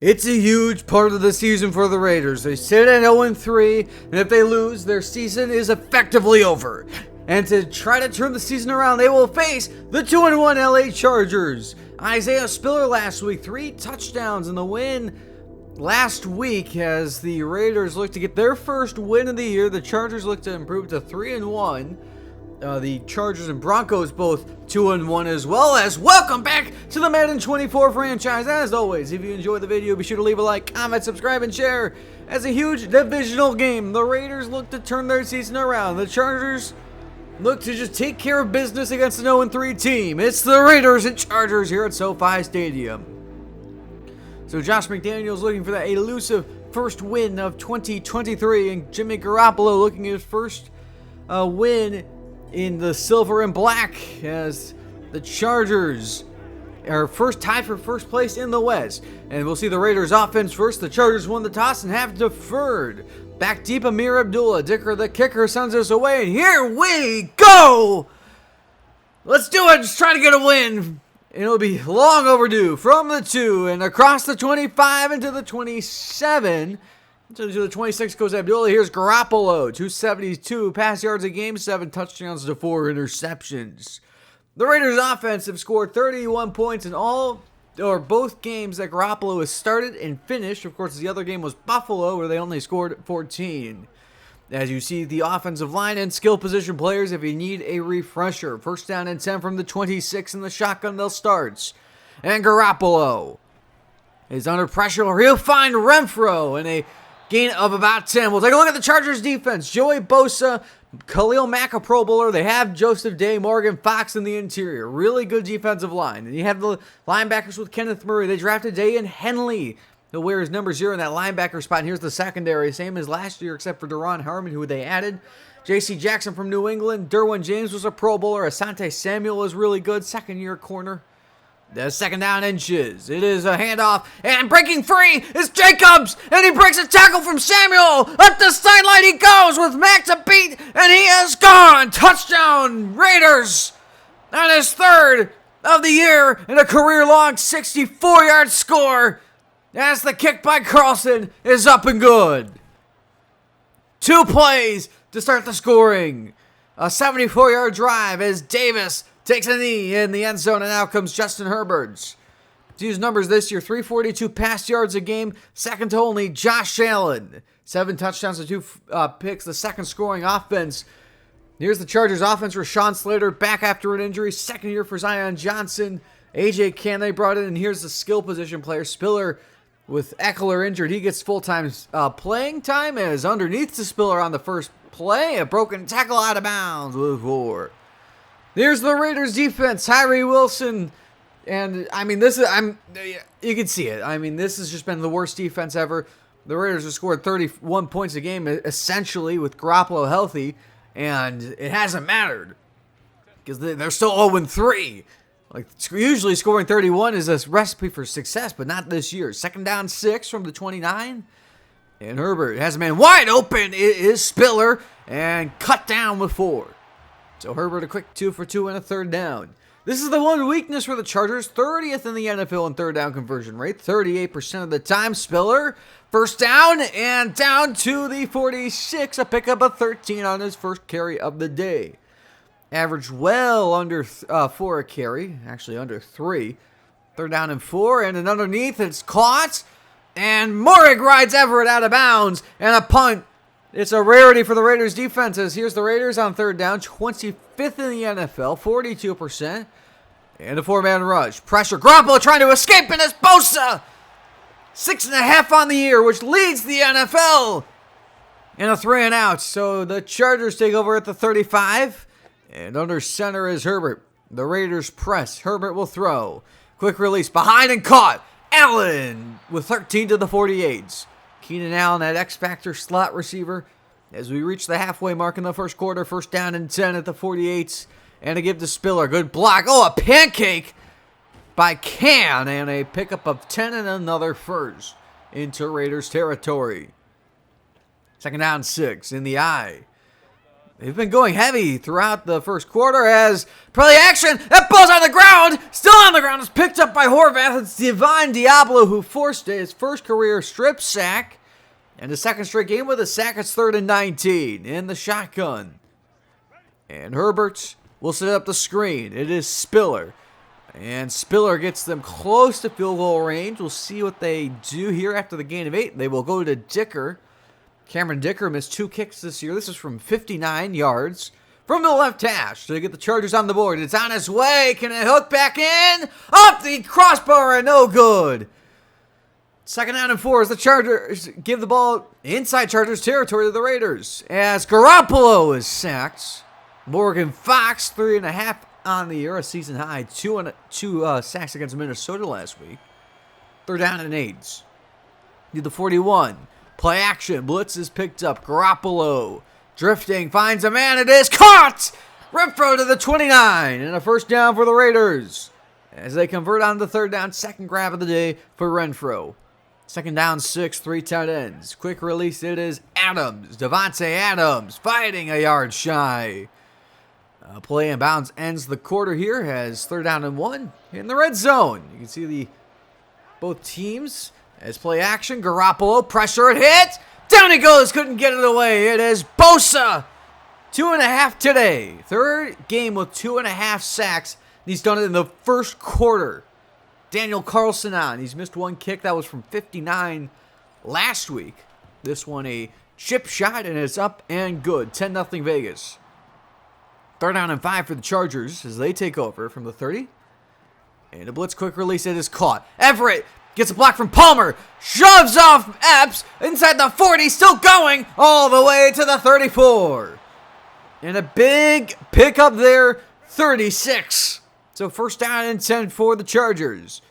It's a huge part of the season for the Raiders. They sit at 0-3, and if they lose, their season is effectively over. And to try to turn the season around, they will face the 2-1 LA Chargers. Isaiah Spiller last week, 3 touchdowns in the win last week as the Raiders look to get their first win of the year. The Chargers look to improve to 3-1. The Chargers and Broncos both 2-1 as well. As welcome back to the Madden 24 franchise. As always, if you enjoyed the video, be sure to leave a like, comment, subscribe, and share. As a huge divisional game, the Raiders look to turn their season around. The Chargers look to just take care of business against an 0-3 team. It's the Raiders and Chargers here at SoFi Stadium. So Josh McDaniels looking for that elusive first win of 2023, and Jimmy Garoppolo looking at his first win in the silver and black as the Chargers are first tied for first place in the West. And we'll see the Raiders offense first. The Chargers won the toss and have deferred. Back deep, Amir Abdullah. Dicker, the kicker, sends us away. And here we go! Let's do it. Just try to get a win. And it'll be long overdue. From the 2 and across the 25 into the 27. To the 26 goes Abdullah. Here's Garoppolo. 272 pass yards a game, 7 touchdowns to 4 interceptions. The Raiders offense have scored 31 points in both games that Garoppolo has started and finished. Of course, the other game was Buffalo, where they only scored 14. As you see, the offensive line and skill position players, if you need a refresher. First down and 10 from the 26 in the shotgun, they'll start. And Garoppolo is under pressure. He'll find Renfro in a gain of about 10. We'll take a look at the Chargers defense. Joey Bosa, Khalil Mack, a Pro Bowler. They have Joseph Day, Morgan Fox in the interior. Really good defensive line. And you have the linebackers with Kenneth Murray. They drafted Day and Henley. He'll wear his number 0 in that linebacker spot. And here's the secondary, same as last year, except for Deron Harmon, who they added. J.C. Jackson from New England. Derwin James was a Pro Bowler. Asante Samuel was really good. Second-year corner. The second down inches. It is a handoff, and breaking free is Jacobs, and he breaks a tackle from Samuel. Up the sideline he goes with Mack to beat, and he is gone. Touchdown, Raiders, on his 3rd of the year, and a career-long 64-yard score as the kick by Carlson is up and good. 2 plays to start the scoring. A 74-yard drive as Davis takes a knee in the end zone, and out comes Justin Herbert. To use numbers this year, 342 pass yards a game, second to only Josh Allen. 7 touchdowns to 2 picks, the second scoring offense. Here's the Chargers offense. Rashawn Slater back after an injury. Second year for Zion Johnson. A.J. Cann they brought in, and here's the skill position player. Spiller with Eckler injured. He gets full-time playing time as underneath to Spiller on the first play. A broken tackle out of bounds with 4. Here's the Raiders defense, Tyree Wilson, and I mean you can see it. I mean, this has just been the worst defense ever. The Raiders have scored 31 points a game essentially with Garoppolo healthy, and it hasn't mattered because they're still 0-3. Like, usually scoring 31 is a recipe for success, but not this year. Second down 6 from the 29, and Herbert has a man wide open. It is Spiller, and cut down with 4. So Herbert a quick 2 for 2 and a 3rd down. This is the one weakness for the Chargers. 30th in the NFL in 3rd down conversion rate. 38% of the time. Spiller, first down and down to the 46. A pickup of 13 on his first carry of the day. Averaged well under 4 a carry. Actually under 3. 3rd down and 4. And then underneath it's caught. And Morig rides Everett out of bounds. And a punt. It's a rarity for the Raiders defenses. Here's the Raiders on 3rd down, 25th in the NFL, 42%, and a 4-man rush. Pressure, Garoppolo trying to escape, and it's Bosa. 6.5 on the year, which leads the NFL. And a 3 and out. So the Chargers take over at the 35, and under center is Herbert. The Raiders press. Herbert will throw. Quick release, behind and caught. Allen with 13 to the 48. Keenan Allen, that X-Factor slot receiver. As we reach the halfway mark in the first quarter, first down and 10 at the 48. And a give to Spiller. Good block. Oh, a pancake by Cann. And a pickup of 10 and another first into Raiders territory. Second down 6 in the eye. They've been going heavy throughout the first quarter as play action. That ball's on the ground. Still on the ground. It's picked up by Horvath. It's Daboll who forced his first career strip sack. And the second straight game with a sack. It's 3rd and 19 in the shotgun. And Herbert will set up the screen. It is Spiller. And Spiller gets them close to field goal range. We'll see what they do here after the gain of 8. They will go to Dicker. Cameron Dicker missed 2 kicks this year. This is from 59 yards from the left hash to get the Chargers on the board. It's on its way. Can it hook back in? Up the crossbar and no good. 2nd down and 4 as the Chargers give the ball inside Chargers territory to the Raiders. As Garoppolo is sacked. Morgan Fox, 3.5 on the year, a season high. 2 sacks against Minnesota last week. 3rd down and 8. Need the 41. Play action. Blitz is picked up. Garoppolo drifting. Finds a man. It is caught. Renfro to the 29. And a first down for the Raiders. As they convert on the 3rd down. Second grab of the day for Renfro. 2nd down 6. 3 tight ends. Quick release. It is Adams. Devontae Adams fighting a yard shy. Play in bounds ends the quarter here. Has 3rd down and 1 in the red zone. You can see both teams. As play action, Garoppolo, pressure, it hit. Down he goes, couldn't get it away. It is Bosa. 2.5 today. 3rd game with 2.5 sacks. He's done it in the first quarter. Daniel Carlson on. He's missed 1 kick. That was from 59 last week. This one a chip shot, and it's up and good. 10-0 Vegas. 3rd down and 5 for the Chargers as they take over from the 30. And a blitz quick release. It is caught. Everett gets a block from Palmer. Shoves off Epps inside the 40. Still going all the way to the 34. And a big pickup there. 36. So 1st down and 10 for the Chargers.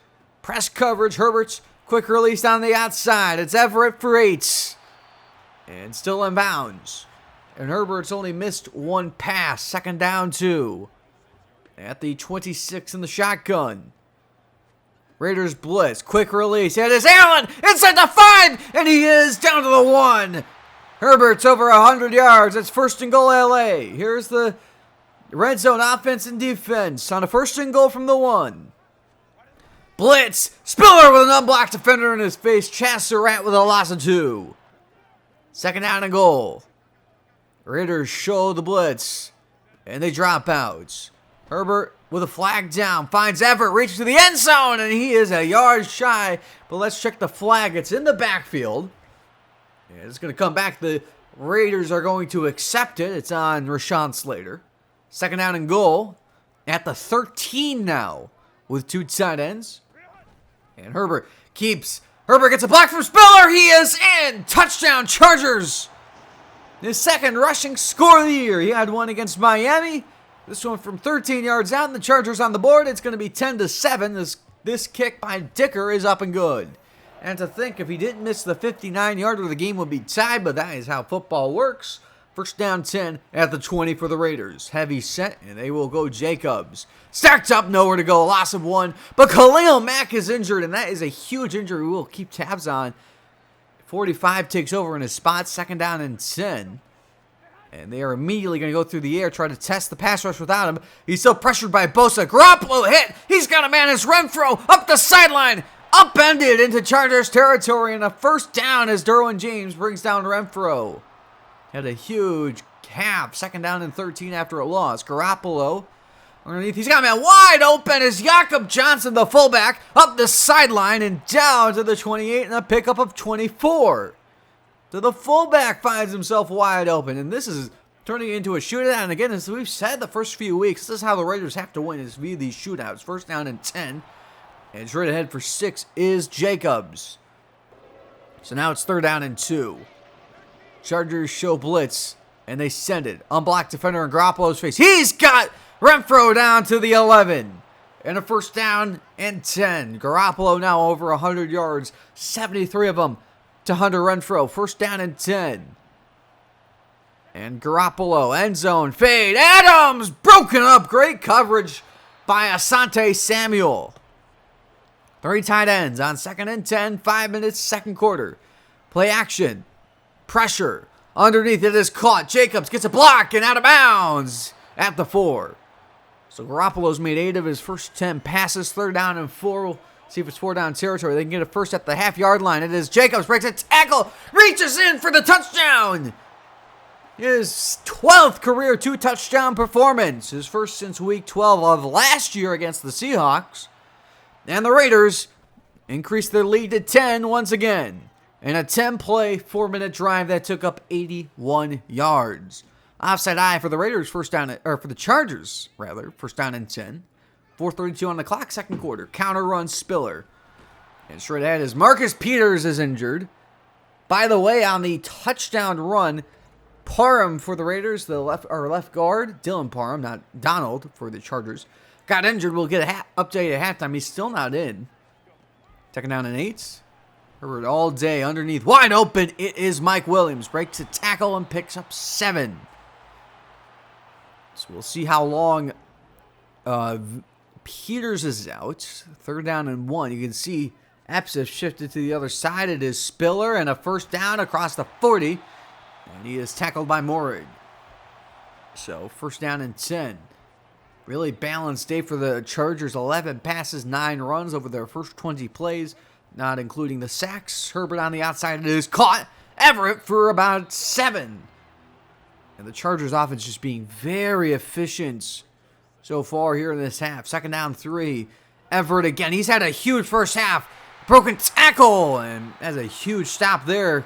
Press coverage. Herbert's quick release on the outside. It's Everett for 8. And still in bounds. And Herbert's only missed 1 pass. 2nd down 2. At the 26 in the shotgun. Raiders blitz. Quick release. It is Allen inside the 5. And he is down to the 1. Herbert's over 100 yards. It's 1st and goal LA. Here's the red zone offense and defense on a 1st and goal from the 1. Blitz. Spiller with an unblocked defender in his face. Chaz Surratt with a loss of 2. 2nd down and goal. Raiders show the blitz. And they drop out. Herbert with a flag down. Finds Everett. Reaches to the end zone. And he is a yard shy. But let's check the flag. It's in the backfield. And it's going to come back. The Raiders are going to accept it. It's on Rashawn Slater. 2nd down and goal. At the 13 now. With 2 tight ends. And Herbert gets a block from Spiller. He is in. Touchdown Chargers. His 2nd rushing score of the year. He had 1 against Miami. This one from 13 yards out, and the Chargers on the board. It's going to be 10-7. This kick by Dicker is up and good. And to think, if he didn't miss the 59-yarder, the game would be tied, but that is how football works. 1st down 10 at the 20 for the Raiders. Heavy set, and they will go Jacobs. Stacked up, nowhere to go. Loss of 1. But Khalil Mack is injured, and that is a huge injury we'll keep tabs on. 45 takes over in his spot. 2nd down and 10. And they are immediately going to go through the air, try to test the pass rush without him. He's still pressured by Bosa. Garoppolo hit. He's got a man as Renfro up the sideline. Upended into Chargers territory. And a 1st down as Derwin James brings down Renfro. Had a huge half. 2nd down and 13 after a loss. Garoppolo underneath. He's got a man wide open as Jakob Johnson, the fullback, up the sideline and down to the 28 and a pickup of 24. So the fullback finds himself wide open, and this is turning into a shootout. And again, as we've said the first few weeks, this is how the Raiders have to win, is via these shootouts. 1st down and 10, and straight ahead for 6 is Jacobs. So now it's 3rd down and 2. Chargers show blitz, and they send it. Unblocked defender in Garoppolo's face. He's got Renfro down to the 11. And a 1st down and 10. Garoppolo now over 100 yards, 73 of them to Hunter Renfro. 1st down and 10. And Garoppolo, end zone, fade. Adams, broken up. Great coverage by Asante Samuel. 3 tight ends on 2nd and 10. 5 minutes, 2nd quarter. Play action. Pressure. Underneath it is caught. Jacobs gets a block and out of bounds at the 4. So Garoppolo's made 8 of his first 10 passes. 3rd down and 4. We'll see if it's 4 down territory. They can get it first at the half-yard line. It is Jacobs, breaks a tackle, reaches in for the touchdown. His 12th career 2-touchdown performance. His first since week 12 of last year against the Seahawks. And the Raiders increased their lead to 10 once again. In a 10-play, 4-minute drive that took up 81 yards. Offside eye for the Raiders, for the Chargers, rather. First down and 10. 4:32 on the clock, second quarter. Counter run, Spiller. And straight ahead is Marcus Peters is injured. By the way, on the touchdown run, Parham for the Raiders, the left guard, Dylan Parham, not Donald for the Chargers, got injured. We'll get an update at halftime. He's still not in. Second down and 8. Herbert all day underneath. Wide open. It is Mike Williams. Breaks a tackle and picks up 7. So we'll see how long Peters is out. 3rd down and 1. You can see Epps has shifted to the other side. It is Spiller and a first down across the 40. And he is tackled by Morig. So first down and 10. Really balanced day for the Chargers. 11 passes, 9 runs over their first 20 plays. Not including the sacks. Herbert on the outside. It is caught. Everett for about 7. And the Chargers offense just being very efficient so far here in this half. Second down 3. Everett again. He's had a huge first half. Broken tackle. And has a huge stop there.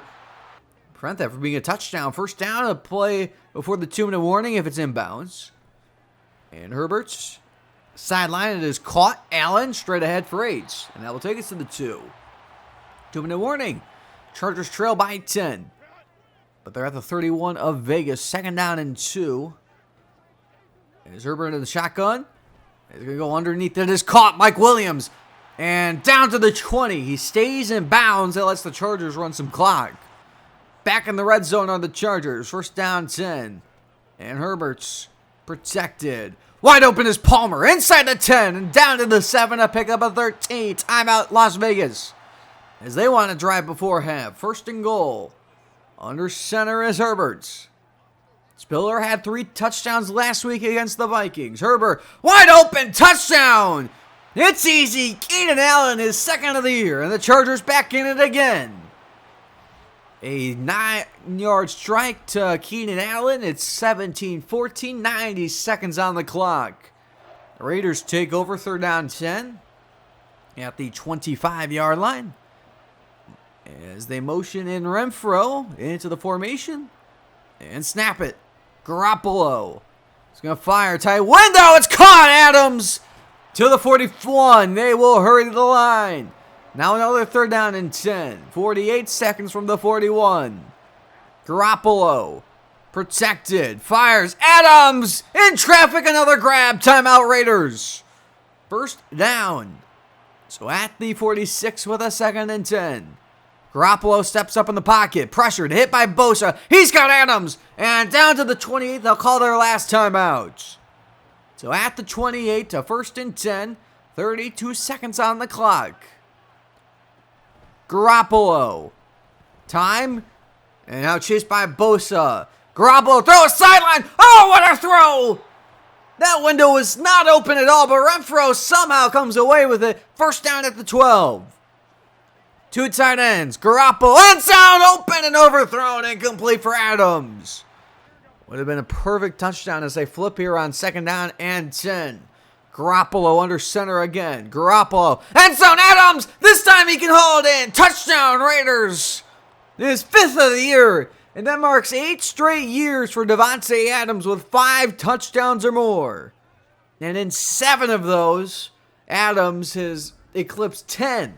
Prevent that from being a touchdown. First down, a play before the 2-minute warning if it's inbounds. And Herbert's sideline, it is caught. Allen straight ahead for 8. And that will take us to the 2. 2-minute warning. Chargers trail by 10. But they're at the 31 of Vegas. Second down and 2. Is Herbert into the shotgun. He's going to go underneath. It is caught. Mike Williams. And down to the 20. He stays in bounds. That lets the Chargers run some clock. Back in the red zone are the Chargers. First down 10. And Herbert's protected. Wide open is Palmer. Inside the 10 and down to the 7 to pick up a 13. Timeout Las Vegas. As they want to drive before half. First and goal. Under center is Herbert. Spiller had 3 touchdowns last week against the Vikings. Herbert, wide open, touchdown. It's easy. Keenan Allen is second of the year. And the Chargers back in it again. A 9-yard strike to Keenan Allen. It's 17-14, 90 seconds on the clock. The Raiders take over 3rd down 10 at the 25-yard line. As they motion in Renfro into the formation and snap it. Garoppolo is going to fire. Tight window. It's caught. Adams to the 41. They will hurry to the line. Now another 3rd down and 10. 48 seconds from the 41. Garoppolo protected. Fires. Adams in traffic. Another grab. Timeout Raiders. First down. So at the 46 with a 2nd and 10. Garoppolo steps up in the pocket. Pressured. Hit by Bosa. He's got Adams. And down to the 28. They'll call their last timeout. So at the 28 to 1st and 10. 32 seconds on the clock. Garoppolo. Time. And now chased by Bosa. Garoppolo throws sideline. Oh, what a throw! That window was not open at all, but Renfro somehow comes away with it. First down at the 12. 2 tight ends. Garoppolo end zone open and overthrown. Incomplete for Adams. Would have been a perfect touchdown as they flip here on 2nd down and 10. Garoppolo under center again. Garoppolo. End zone. Adams. This time he can hold it in. Touchdown Raiders. His 5th of the year. And that marks 8 straight years for Davante Adams with 5 touchdowns or more. And in 7 of those, Adams has eclipsed 10.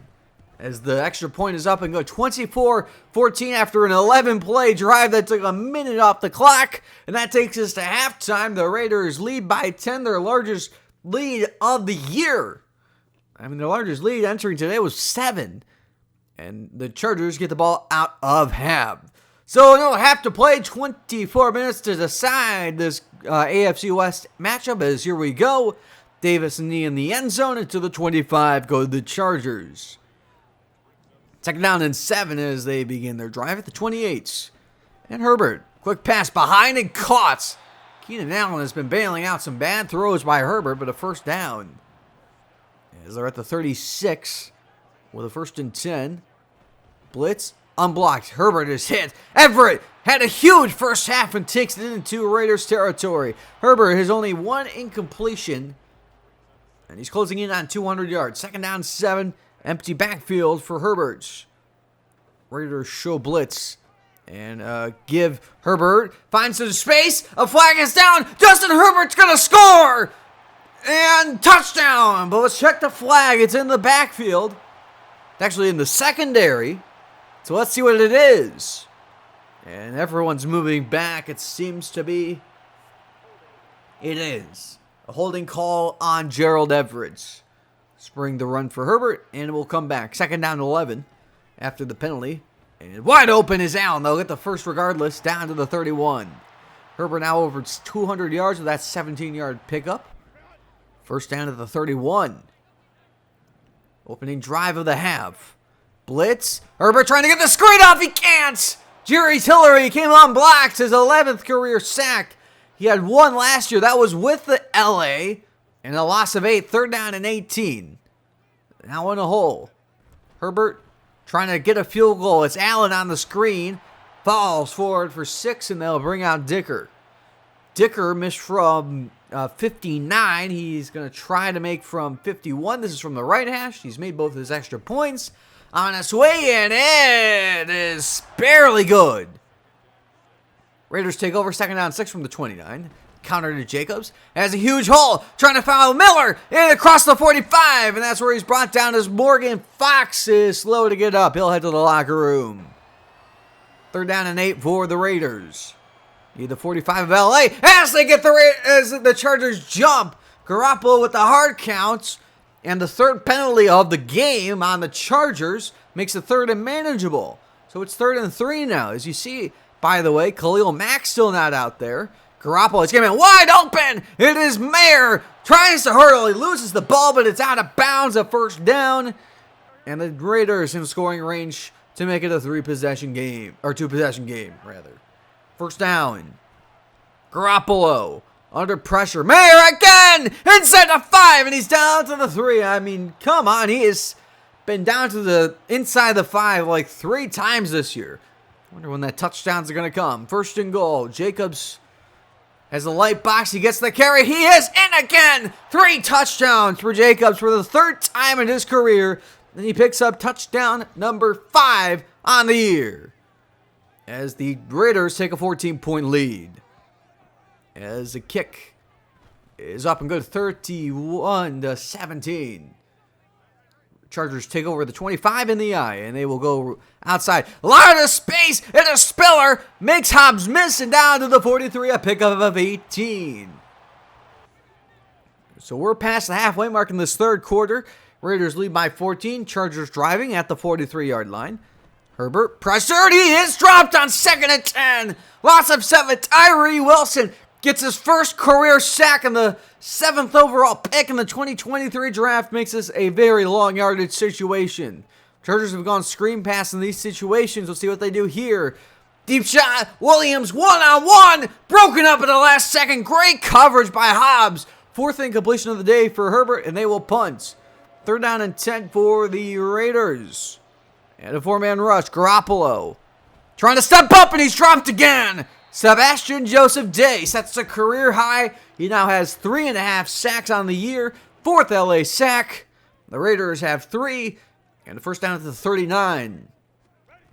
As the extra point is up and go 24-14 after an 11-play drive that took a minute off the clock. And that takes us to halftime. The Raiders lead by 10, their largest lead of the year. I mean, their largest lead entering today was 7. And the Chargers get the ball out of half. So they'll have to play 24 minutes to decide this AFC West matchup as here we go. Davis and Knee in the end zone and to the 25 go the Chargers. 2nd down and 7 as they begin their drive at the 28. And Herbert, quick pass behind and caught. Keenan Allen has been bailing out some bad throws by Herbert, but a first down. As they're at the 36 with a 1st and 10. Blitz unblocked. Herbert is hit. Everett had a huge first half and takes it into Raiders territory. Herbert has only one incompletion, and he's closing in on 200 yards. 2nd down 7. Empty backfield for Herbert. Raiders show blitz. And give Herbert, finds some space, a flag is down, Justin Herbert's gonna score! And touchdown! But let's check the flag, it's in the backfield. It's actually in the secondary. So let's see what it is. And everyone's moving back, it seems to be. It is a holding call on Gerald Everett. Spring the run for Herbert, and we'll come back. 2nd down 11 after the penalty. And wide open is Allen. They'll get the first regardless, down to the 31. Herbert now over 200 yards with that 17-yard pickup. First down to the 31. Opening drive of the half. Blitz. Herbert trying to get the screen off. He can't. Jerry Tillery came unblocked. His 11th career sack. He had one last year. That was with the LA. And a loss of 8. 3rd down and 18. Now in a hole. Herbert trying to get a field goal. It's Allen on the screen. Falls forward for 6, and they'll bring out Dicker. Dicker missed from 59. He's going to try to make from 51. This is from the right hash. He's made both his extra points. On his way in, it is barely good. Raiders take over 2nd down 6 from the 29. Counter to Jacobs. Has a huge hole. Trying to foul Miller. And across the 45. And that's where he's brought down as Morgan Fox is slow to get up. He'll head to the locker room. 3rd down and 8 for the Raiders. Need the 45 of LA. As they get as the Chargers jump. Garoppolo with the hard counts. And the 3rd penalty of the game on the Chargers makes the 3rd and manageable. So it's 3rd and 3 now. As you see, by the way, Khalil Mack's still not out there. Garoppolo is getting wide open. It is Mayer. Tries to hurdle. He loses the ball, but it's out of bounds. A 1st down. And the Raiders in scoring range to make it a 2-possession game, rather. 1st down. Garoppolo under pressure. Mayer again. Inside the 5, and he's down to the 3. I mean, come on. He has been down to the inside the 5 like 3 times this year. Wonder when that touchdowns are going to come. 1st and goal. Jacobs has a light box. He gets the carry. He is in again. 3 touchdowns for Jacobs for the 3rd time in his career. And he picks up touchdown number 5 on the year. As the Raiders take a 14-point lead. As the kick is up and good. 31-17. Chargers take over the 25 in the eye, and they will go outside. A lot of space, and a Spiller makes Hobbs miss, and down to the 43, a pickup of 18. So we're past the halfway mark in this 3rd quarter. Raiders lead by 14. Chargers driving at the 43-yard line. Herbert pressured. He is dropped on 2nd and 10. Loss of 7. Tyree Wilson gets his first career sack in the 7th overall pick in the 2023 draft. Makes this a very long yardage situation. Chargers have gone screen pass in these situations. We'll see what they do here. Deep shot. Williams one-on-one. Broken up at the last second. Great coverage by Hobbs. 4th incompletion of the day for Herbert, and they will punt. 3rd down and 10 for the Raiders. And a 4-man rush. Garoppolo trying to step up, and he's dropped again. Sebastian Joseph Day sets a career high. He now has 3.5 sacks on the year. 4th LA sack. The Raiders have 3. And the 1st down at the 39.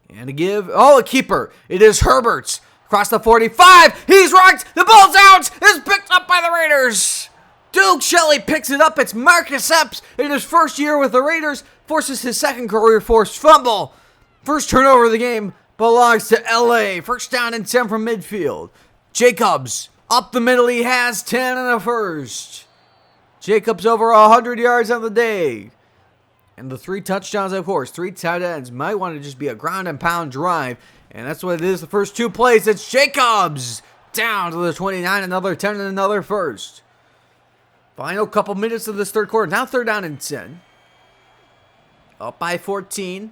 And to give, a keeper. It is Herbert's. Across the 45. He's rocked. The ball's out. It's picked up by the Raiders. Duke Shelley picks it up. It's Marcus Epps in his 1st year with the Raiders. Forces his 2nd career forced fumble. First turnover of the game belongs to LA. 1st down and 10 from midfield. Jacobs up the middle. He has 10 and a 1st. Jacobs over 100 yards on the day. And the 3 touchdowns, of course. 3 tight ends. Might want to just be a ground and pound drive. And that's what it is the first 2 plays. It's Jacobs down to the 29. Another 10 and another 1st. Final couple minutes of this 3rd quarter. Now 3rd down and 10. Up by 14.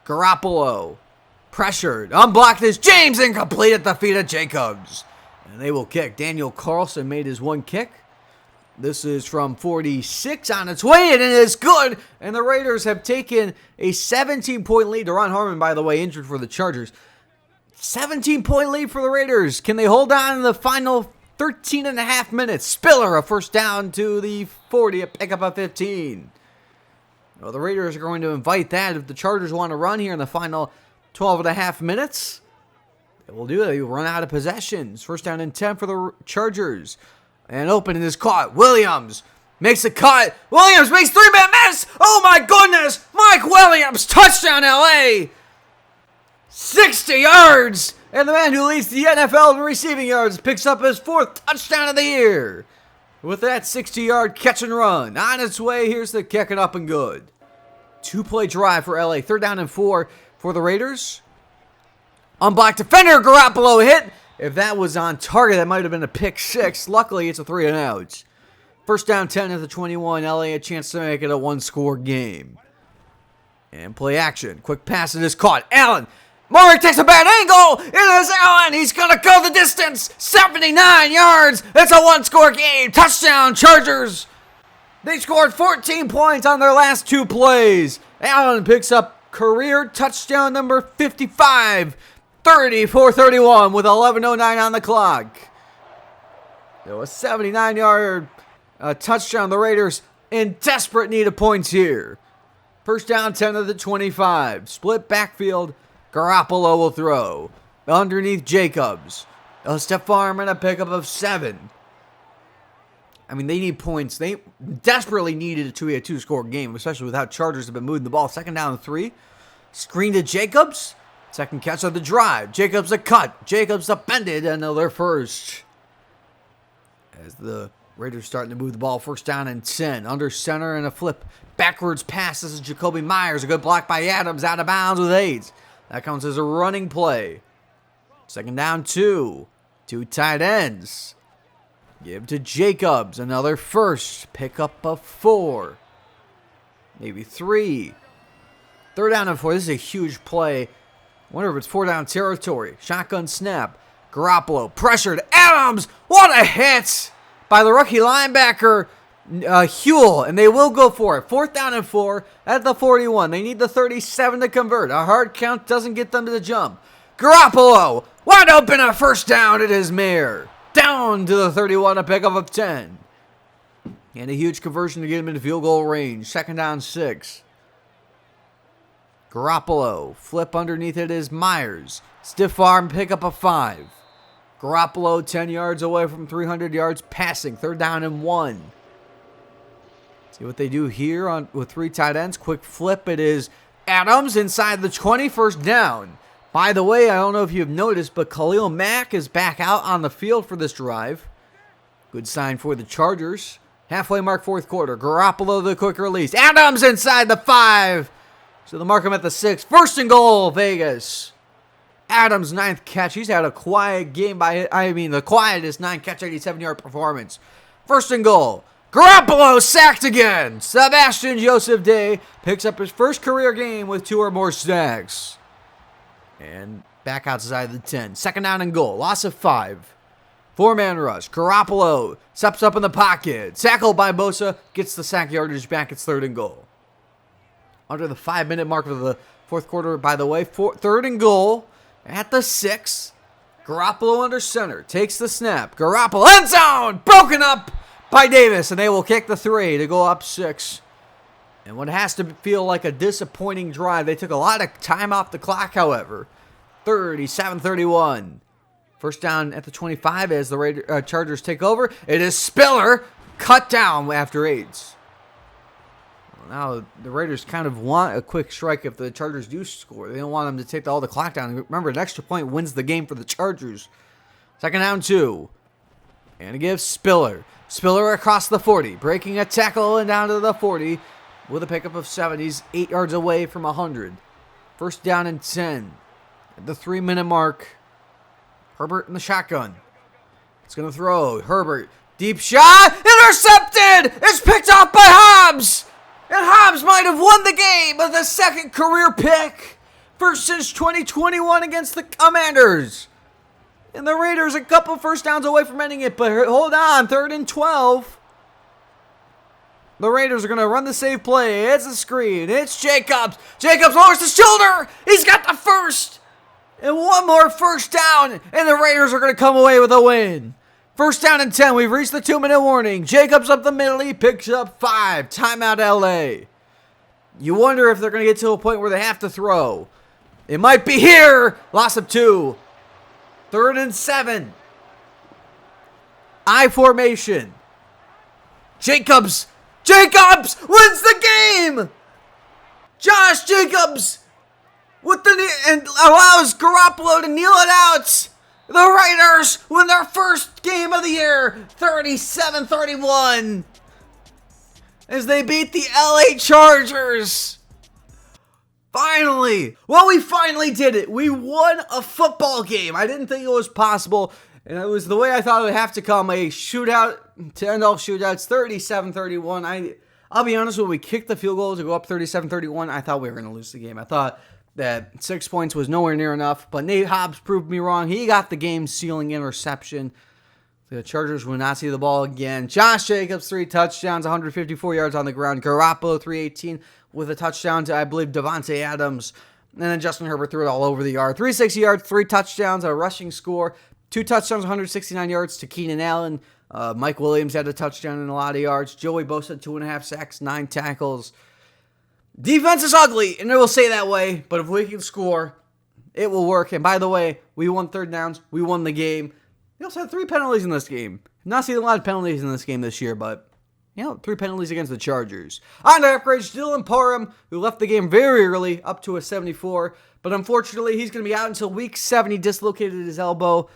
Garoppolo Pressured. Unblocked is James. Incomplete at the feet of Jacobs. And they will kick. Daniel Carlson made his one kick. This is from 46 on its way, and it is good. And the Raiders have taken a 17-point lead. Ron Harmon, by the way, injured for the Chargers. 17-point lead for the Raiders. Can they hold on in the final 13 and a half minutes? Spiller, a first down to the 40, a pickup of 15. Well, the Raiders are going to invite that. If the Chargers want to run here in the final 12 and a half minutes, they will do it. They will run out of possessions. First down and 10 for the Chargers. And opening is caught. Williams makes a cut. Williams makes 3-man miss. Oh my goodness. Mike Williams, touchdown LA. 60 yards. And the man who leads the NFL in receiving yards picks up his 4th touchdown of the year. With that 60-yard catch and run. On its way, here's the kick and up and good. 2-play drive for LA. 3rd down and 4 for the Raiders. Unblocked defender, Garoppolo hit. If that was on target, that might have been a pick 6. Luckily, it's a 3 and out. First down 10 at the 21. LA a chance to make it a 1-score game. And play action. Quick pass, it is caught. Allen. Murray takes a bad angle. It is Allen. He's going to go the distance. 79 yards. It's a 1-score game. Touchdown, Chargers. They scored 14 points on their last 2 plays. Allen picks up career touchdown number 55. 34-31 with 11:09 on the clock. There was a 79-yard touchdown. The Raiders in desperate need of points here. First down 10 of the 25. Split backfield. Garoppolo will throw. Underneath Jacobs. A stiff arm and a pickup of 7. I mean, they need points. They desperately needed it to be a 2-score game, especially with how Chargers have been moving the ball. Second down and 3. Screen to Jacobs. Second catch of the drive. Jacobs a cut. Jacobs upended. Another first. As the Raiders starting to move the ball. First down and 10. Under center and a flip. Backwards pass. This is Jacoby Myers. A good block by Adams. Out of bounds with 8. That counts as a running play. Second down 2. 2 tight ends. Give to Jacobs. Another first. Pickup of 4. Maybe 3. Third down and 4. This is a huge play. Wonder if it's 4-down territory. Shotgun snap. Garoppolo pressured. Adams! What a hit by the rookie linebacker, Huell. And they will go for it. 4th down and 4 at the 41. They need the 37 to convert. A hard count doesn't get them to the jump. Garoppolo! Wide open, a first down. It is Mayer. Down to the 31, a pickup of 10. And a huge conversion to get him into field goal range. Second down 6. Garoppolo, flip underneath it is Myers. Stiff arm, pickup of 5. Garoppolo 10 yards away from 300 yards passing. 3rd down and 1. See what they do here with 3 tight ends. Quick flip, it is Adams inside the 20, first down. By the way, I don't know if you've noticed, but Khalil Mack is back out on the field for this drive. Good sign for the Chargers. Halfway mark 4th quarter. Garoppolo the quick release. Adams inside the 5. So they'll mark him at the 6. First and goal, Vegas. Adams' 9th catch. He's had a quiet game the quietest 9-catch, 87-yard performance. First and goal. Garoppolo sacked again. Sebastian Joseph Day picks up his first career game with 2 or more sacks. And back outside the 10. Second down and goal. Loss of 5. 4-man rush. Garoppolo steps up in the pocket. Tackled by Bosa. Gets the sack yardage back. It's 3rd and goal. Under the 5-minute mark of the 4th quarter, by the way. 3rd and goal at the 6. Garoppolo under center. Takes the snap. Garoppolo end zone. Broken up by Davis. And they will kick the 3 to go up 6. And what has to feel like a disappointing drive. They took a lot of time off the clock, however. 37-31. First down at the 25 as the Chargers take over. It is Spiller. Cut down after 8. Now, the Raiders kind of want a quick strike if the Chargers do score. They don't want them to take all the clock down. Remember, an extra point wins the game for the Chargers. Second down 2. And it gives Spiller. Spiller across the 40. Breaking a tackle and down to the 40 with a pickup of 7. He's 8 yards away from 100. First down and 10. At the 3-minute mark. Herbert in the shotgun. It's going to throw. Herbert. Deep shot. Intercepted. It's picked off by Hobbs. And Hobbs might have won the game with a second career pick. First since 2021 against the Commanders. And the Raiders a couple first downs away from ending it, but hold on, 3rd and 12. The Raiders are going to run the safe play. It's a screen. It's Jacobs. Jacobs lowers the shoulder. He's got the first. And one more first down, and the Raiders are going to come away with a win. First down and 10. We've reached the 2-minute warning. Jacobs up the middle. He picks up 5. Timeout LA. You wonder if they're going to get to a point where they have to throw. It might be here. Loss of 2. 3rd and 7. I formation. Jacobs wins the game. Josh Jacobs with the and allows Garoppolo to kneel it out. The Raiders win their first game of the year, 37-31, as they beat the LA Chargers. Finally! Well, we finally did it. We won a football game. I didn't think it was possible, and it was the way I thought it would have to come. A shootout to end all shootouts, 37-31. I'll be honest, when we kicked the field goal to go up 37-31, I thought we were going to lose the game. I thought that 6 points was nowhere near enough, but Nate Hobbs proved me wrong. He got the game-sealing interception. The Chargers will not see the ball again. Josh Jacobs, 3 touchdowns, 154 yards on the ground. Garoppolo, 318 with a touchdown to, I believe, Devontae Adams. And then Justin Herbert threw it all over the yard. 360 yards, 3 touchdowns, a rushing score. 2 touchdowns, 169 yards to Keenan Allen. Mike Williams had a touchdown and a lot of yards. Joey Bosa, 2.5 sacks, 9 tackles. Defense is ugly, and it will stay that way. But if we can score, it will work. And by the way, we won 3rd downs. We won the game. We also had 3 penalties in this game. Not seen a lot of penalties in this game this year, but 3 penalties against the Chargers. On to upgrades, Dylan Parham, who left the game very early, up to a 74. But unfortunately, he's going to be out until week 7. He dislocated his elbow.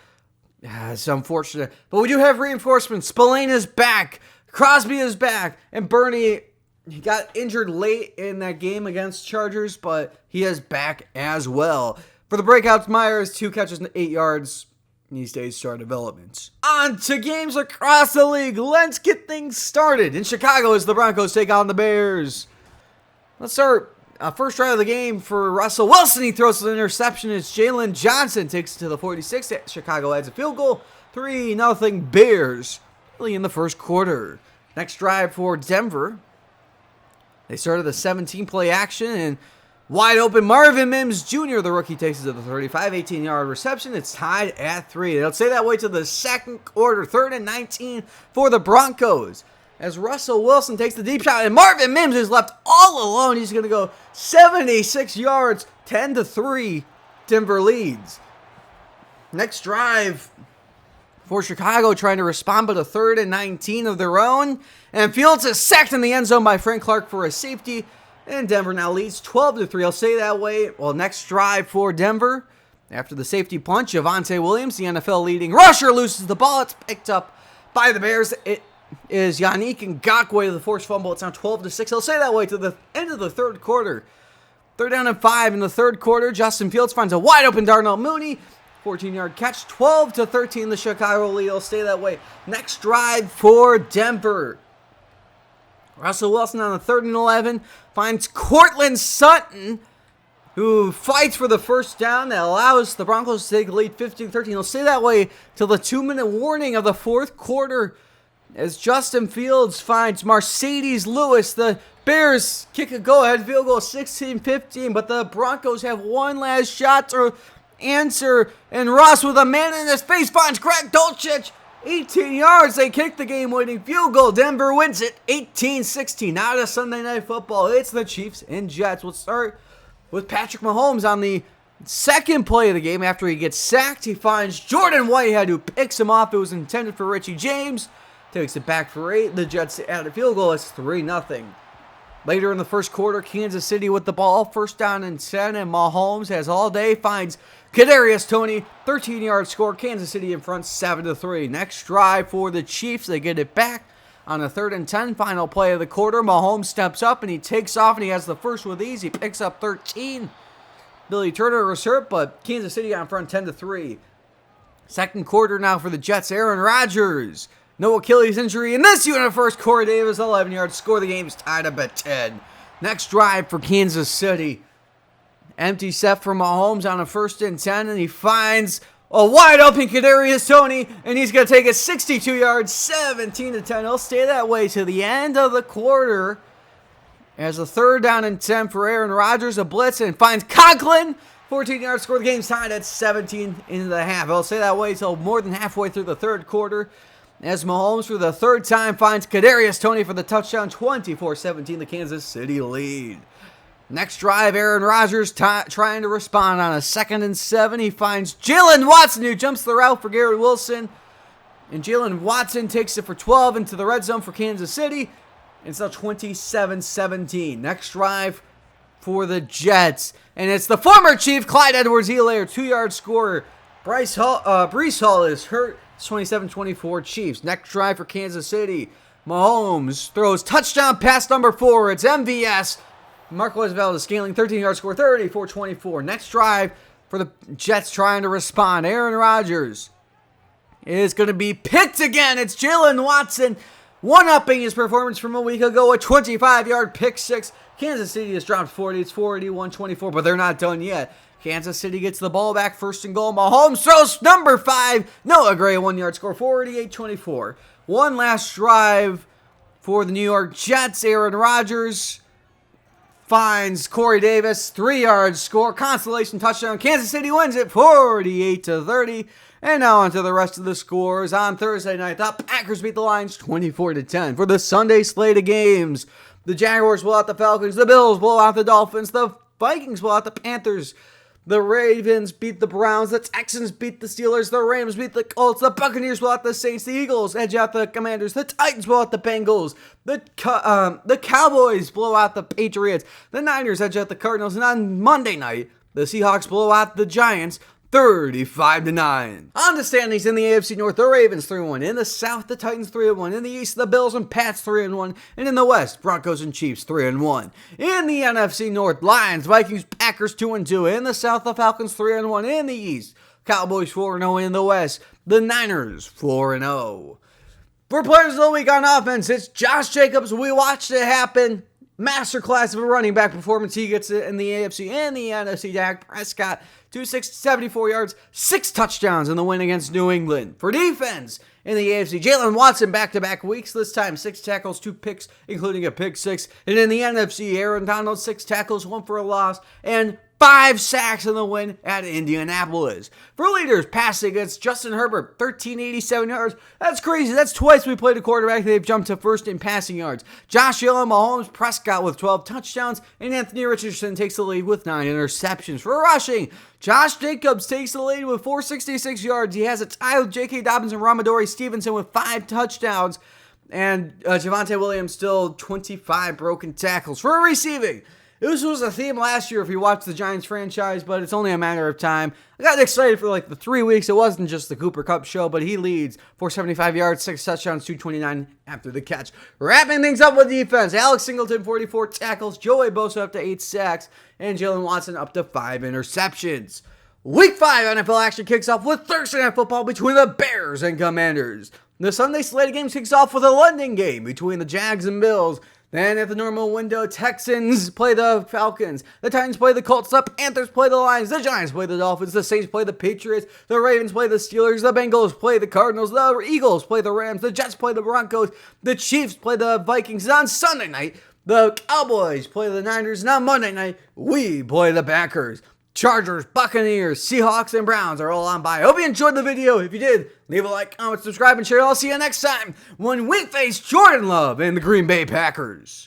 It's unfortunate. But we do have reinforcements. Spillane is back. Crosby is back. And Bernie, he got injured late in that game against Chargers, but he is back as well. For the breakouts, Myers, 2 catches and 8 yards. These days, star developments. On to games across the league. Let's get things started. In Chicago, as the Broncos take on the Bears. Let's start. First drive of the game for Russell Wilson. He throws an interception. It's Jalen Johnson takes it to the 46. Chicago adds a field goal. 3-0 Bears. Early in the first quarter. Next drive for Denver. They started the 17-play action, and wide open Marvin Mims Jr., the rookie, takes it to the 35, 18-yard reception. It's tied at 3. They'll stay that way to the second quarter, 3rd and 19 for the Broncos. As Russell Wilson takes the deep shot, and Marvin Mims is left all alone. He's going to go 76 yards, 10-3. Denver leads. Next drive for Chicago, trying to respond, but a 3rd and 19 of their own. And Fields is sacked in the end zone by Frank Clark for a safety. And Denver now leads 12-3. I'll say that way. Well, next drive for Denver. After the safety punch, Javonte Williams, the NFL leading rusher, loses the ball. It's picked up by the Bears. It is Yannick Ngakoue to the forced fumble. It's now 12-6. I'll say that way to the end of the third quarter. 3rd down and 5 in the third quarter. Justin Fields finds a wide open Darnell Mooney. 14-yard catch. 12-13. The Chicago lead. It'll stay that way. Next drive for Denver. Russell Wilson on the 3rd and 11 finds Cortland Sutton, who fights for the first down that allows the Broncos to take the lead 15-13. He'll stay that way till the 2-minute warning of the fourth quarter as Justin Fields finds Mercedes Lewis. The Bears kick a go-ahead field goal 16-15, but the Broncos have one last shot to answer, and Ross with a man in his face finds Greg Dulcich. 18 yards, they kick the game-winning field goal. Denver wins it 18-16. Now to Sunday Night Football. It's the Chiefs and Jets. We'll start with Patrick Mahomes on the second play of the game. After he gets sacked, he finds Jordan Whitehead, who picks him off. It was intended for Richie James. Takes it back for 8. The Jets add a field goal. It's 3-0. Later in the first quarter, Kansas City with the ball. 1st down and 10, and Mahomes has all day. Finds Kadarius Toney, 13-yard score. Kansas City in front, 7-3. Next drive for the Chiefs. They get it back on a 3rd and 10. Final play of the quarter. Mahomes steps up, and he takes off, and he has the first with ease. He picks up 13. Billy Turner was hurt, but Kansas City on front, 10-3. Second quarter now for the Jets. Aaron Rodgers. No Achilles injury in this unit first. Corey Davis, 11 yards. Score. The game's tied up at 10. Next drive for Kansas City. Empty set for Mahomes on a 1st and 10, and he finds a wide open Kadarius Toney, and he's going to take a 62-yard, 17-10. He'll stay that way to the end of the quarter. As a 3rd down and 10 for Aaron Rodgers, a blitz, and finds Conklin. 14-yard score. The game's tied at 17.5. He'll stay that way until more than halfway through the 3rd quarter. As Mahomes for the 3rd time finds Kadarius Toney for the touchdown, 24-17, the Kansas City lead. Next drive, Aaron Rodgers trying to respond on a 2nd and 7. He finds Jalen Watson, who jumps the route for Garrett Wilson. And Jalen Watson takes it for 12 into the red zone for Kansas City. It's now 27-17. Next drive for the Jets. And it's the former Chief, Clyde Edwards-Helaire, 2-yard scorer. Breece Hall is hurt. It's 27-24 Chiefs. Next drive for Kansas City. Mahomes throws touchdown pass number 4. It's MVS. Marquez Valdes-Scantling, 13-yard score, 34-24. Next drive for the Jets trying to respond. Aaron Rodgers is going to be picked again. It's Jalen Watson one-upping his performance from a week ago. A 25-yard pick six. Kansas City has dropped 40. It's 41-24, but they're not done yet. Kansas City gets the ball back, 1st and goal. Mahomes throws number 5. Noah Gray, 1-yard score, 48-24. One last drive for the New York Jets. Aaron Rodgers finds Corey Davis, 3-yard score, consolation touchdown. Kansas City wins it 48-30. And now on to the rest of the scores. On Thursday night, the Packers beat the Lions 24-10. For the Sunday slate of games, the Jaguars blow out the Falcons, the Bills blow out the Dolphins, the Vikings blow out the Panthers, the Ravens beat the Browns, the Texans beat the Steelers, the Rams beat the Colts, the Buccaneers blow out the Saints, the Eagles edge out the Commanders, the Titans blow out the Bengals, the Cowboys blow out the Patriots, the Niners edge out the Cardinals, and on Monday night, the Seahawks blow out the Giants 35-9. On the standings in the AFC North, the Ravens 3-1. In the South, the Titans 3-1. In the East, the Bills and Pats 3-1. And in the West, Broncos and Chiefs 3-1. In the NFC North, Lions, Vikings, Packers 2-2. In the South, the Falcons 3-1. In the East, Cowboys 4-0. In the West, the Niners 4-0. For players of the week on offense, it's Josh Jacobs. We watched it happen. Masterclass of a running back performance. He gets it in the AFC and the NFC. Dak Prescott, 274 yards, 6 touchdowns in the win against New England. For defense in the AFC, Jalen Watson back-to-back weeks. This time 6 tackles, 2 picks, including a pick 6. And in the NFC, Aaron Donald, 6 tackles, 1 for a loss, and 5 sacks in the win at Indianapolis. For leaders, passing against Justin Herbert, 1,387 yards. That's crazy. That's twice we played a quarterback. They've jumped to first in passing yards. Josh Allen, Mahomes, Prescott with 12 touchdowns, and Anthony Richardson takes the lead with 9 interceptions. For rushing, Josh Jacobs takes the lead with 466 yards. He has a tie with J.K. Dobbins and Ramadori Stevenson with 5 touchdowns. And Javonte Williams still 25 broken tackles. For receiving, this was a theme last year if you watched the Giants franchise, but it's only a matter of time. I got excited for like the 3 weeks. It wasn't just the Cooper Kupp show, but he leads 475 yards, 6 touchdowns, 229 after the catch. Wrapping things up with defense, Alex Singleton, 44 tackles, Joey Bosa up to 8 sacks, and Jalen Watson up to 5 interceptions. Week 5 NFL action kicks off with Thursday Night Football between the Bears and Commanders. The Sunday slate of games kicks off with a London game between the Jags and Bills. Then at the normal window, Texans play the Falcons. The Titans play the Colts. The Panthers play the Lions. The Giants play the Dolphins. The Saints play the Patriots. The Ravens play the Steelers. The Bengals play the Cardinals. The Eagles play the Rams. The Jets play the Broncos. The Chiefs play the Vikings. And on Sunday night, the Cowboys play the Niners. And on Monday night, we play the Packers. Chargers, Buccaneers, Seahawks, and Browns are all on by. I hope you enjoyed the video. If you did, leave a like, comment, subscribe, and share. I'll see you next time when we face Jordan Love and the Green Bay Packers.